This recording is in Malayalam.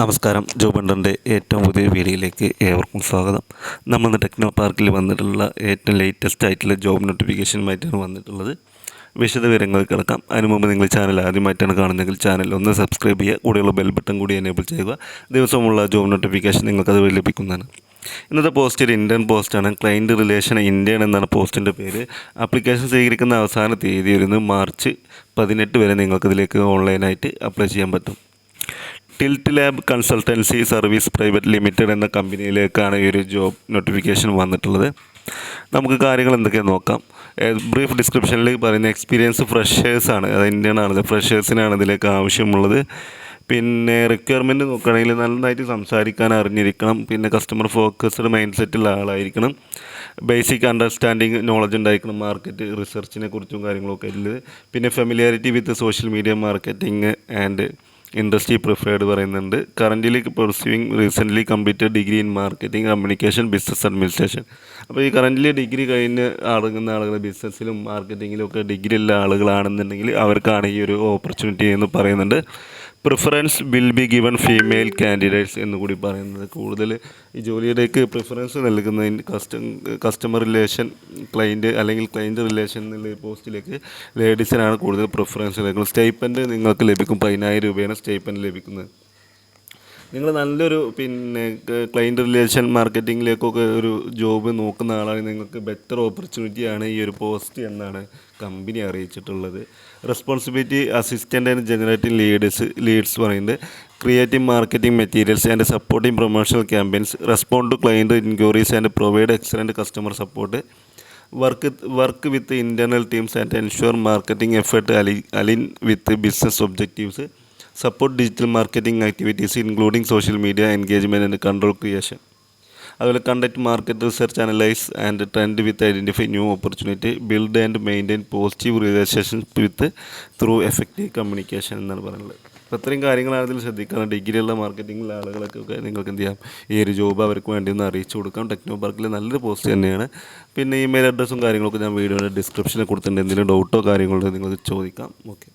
നമസ്കാരം. ജോബണ്ടറിൻ്റെ ഏറ്റവും പുതിയ വീഡിയോയിലേക്ക് ഏവർക്കും സ്വാഗതം. നമ്മളിന്ന് ടെക്നോ പാർക്കിൽ വന്നിട്ടുള്ള ഏറ്റവും ലേറ്റസ്റ്റ് ആയിട്ടുള്ള ജോബ് നോട്ടിഫിക്കേഷനുമായിട്ടാണ് വന്നിട്ടുള്ളത്. വിശദ വിവരങ്ങൾ കിടക്കാം. അതിനു മുമ്പ് നിങ്ങൾ ചാനൽ ആദ്യമായിട്ടാണ് കാണുന്നതെങ്കിൽ ചാനൽ ഒന്ന് സബ്സ്ക്രൈബ് ചെയ്യുക, കൂടെയുള്ള ബെൽ ബട്ടൺ കൂടി എനേബിൾ ചെയ്യുക. ദിവസമുള്ള ജോബ് നോട്ടിഫിക്കേഷൻ നിങ്ങൾക്കത് ലഭിക്കുന്നതാണ്. ഇന്നത്തെ പോസ്റ്റ് ഒരു ഇന്ത്യൻ പോസ്റ്റാണ്. ക്ലയൻറ്റ് റിലേഷൻ ഇന്ത്യൻ എന്നാണ് പോസ്റ്റിൻ്റെ പേര്. ആപ്ലിക്കേഷൻ സ്വീകരിക്കുന്ന അവസാന തീയതി വരുന്നത് മാർച്ച് 18 വരെ നിങ്ങൾക്കിതിലേക്ക് ഓൺലൈനായിട്ട് അപ്ലൈ ചെയ്യാൻ പറ്റും. Tilt lab consultancy service private limited എന്ന കമ്പനിയിലേക്കാണ് ഈ ഒരു ജോബ് നോട്ടിഫിക്കേഷൻ വന്നിട്ടുള്ളത്. നമുക്ക് കാര്യങ്ങൾ എന്തൊക്കെയാണ് നോക്കാം. ബ്രീഫ് ഡിസ്ക്രിപ്ഷനിൽ പറയുന്ന എക്സ്പീരിയൻസ് ഫ്രഷേഴ്സാണ്, അത് ഇന്ത്യൻ ആണ്, ഫ്രഷേഴ്സിനാണ് ഇതിലേക്ക് ആവശ്യമുള്ളത്. പിന്നെ റിക്വയർമെൻറ്റ് നോക്കുകയാണെങ്കിൽ നന്നായിട്ട് സംസാരിക്കാൻ അറിഞ്ഞിരിക്കണം. പിന്നെ കസ്റ്റമർ ഫോക്കസ്ഡ് മൈൻഡ് സെറ്റുള്ള ആളായിരിക്കണം. ബേസിക് അണ്ടർസ്റ്റാൻഡിങ് നോളജ് ഉണ്ടായിരിക്കണം മാർക്കറ്റ് റിസർച്ചിനെ കുറിച്ചും കാര്യങ്ങളൊക്കെ ഉള്ളത്. പിന്നെ familiarity with social media marketing and industry preferred പറയുന്നുണ്ട്. Currently pursuing recently completed degree in marketing communication business administration. അപ്പോൾ ഈ കറൻ്റ്ലി ഡിഗ്രി കഴിഞ്ഞ് അടങ്ങുന്ന ആളുകൾ ബിസിനസ്സിലും മാർക്കറ്റിങ്ങിലും ഒക്കെ ഡിഗ്രി ഉള്ള ആളുകളാണെന്നുണ്ടെങ്കിൽ അവർക്കാണ് ഈ ഒരു ഓപ്പർച്യൂണിറ്റി എന്ന് പറയുന്നുണ്ട്. Preference will be given female candidates എന്നുകൂടി പറയുന്നത്. കൂടുതൽ ഈ ജോലിയിലേക്ക് പ്രിഫറൻസ് നൽകുന്നതിന് കസ്റ്റമർ റിലേഷൻ ക്ലയൻറ്റ് അല്ലെങ്കിൽ ക്ലയൻറ്റ് റിലേഷൻ എന്നുള്ള പോസ്റ്റിലേക്ക് ലേഡീസിനാണ് കൂടുതൽ പ്രിഫറൻസ് നൽകുന്നത്. സ്റ്റൈപ്പൻഡ് നിങ്ങൾക്ക് ലഭിക്കും. 10,000 രൂപയാണ് സ്റ്റൈപ്പൻഡ് ലഭിക്കുന്നത്. നിങ്ങൾ നല്ലൊരു ക്ലയൻറ്റ് റിലേഷൻ മാർക്കറ്റിങ്ങിലേക്കൊക്കെ ഒരു ജോബ് നോക്കുന്ന ആളാണെങ്കിൽ നിങ്ങൾക്ക് ബെറ്റർ ഓപ്പർച്യൂണിറ്റിയാണ് ഈ ഒരു പോസ്റ്റ് എന്നാണ് കമ്പനി അറിയിച്ചിട്ടുള്ളത്. Responsibility assistant and generating leads പറയുന്നത് creating marketing materials and supporting promotional campaigns, respond to client inquiries and provide excellent customer support, work with internal teams and ensure marketing effort align with business objectives, support digital marketing activities including social media engagement and control creation. അതുപോലെ conduct market research analyse and trend with identify new opportunity, build and maintain positive relationship with through effective communication എന്നാണ് പറയുന്നത്. അപ്പോൾ ഇത്രയും കാര്യങ്ങളാണ് ഇതിൽ ശ്രദ്ധിക്കണം. ഡിഗ്രിയുള്ള മാർക്കറ്റിംഗിലുള്ള ആളുകൾക്കൊക്കെ നിങ്ങൾക്ക് എന്ത് ചെയ്യാം, ഈ ഒരു ജോബ് അവർക്ക് വേണ്ടി ഒന്ന് അറിയിച്ചു കൊടുക്കാം. ടെക്നോ പാർക്കിൽ നല്ലൊരു പോസ്റ്റ് തന്നെയാണ്. പിന്നെ ഇമെയിൽ അഡ്രസ്സും കാര്യങ്ങളൊക്കെ ഞാൻ വീഡിയോയുടെ ഡിസ്ക്രിപ്ഷനിൽ കൊടുത്തിട്ടുണ്ട്. എന്തെങ്കിലും ഡൗട്ടോ കാര്യങ്ങളോ നിങ്ങൾക്ക് ചോദിക്കാം. ഓക്കെ.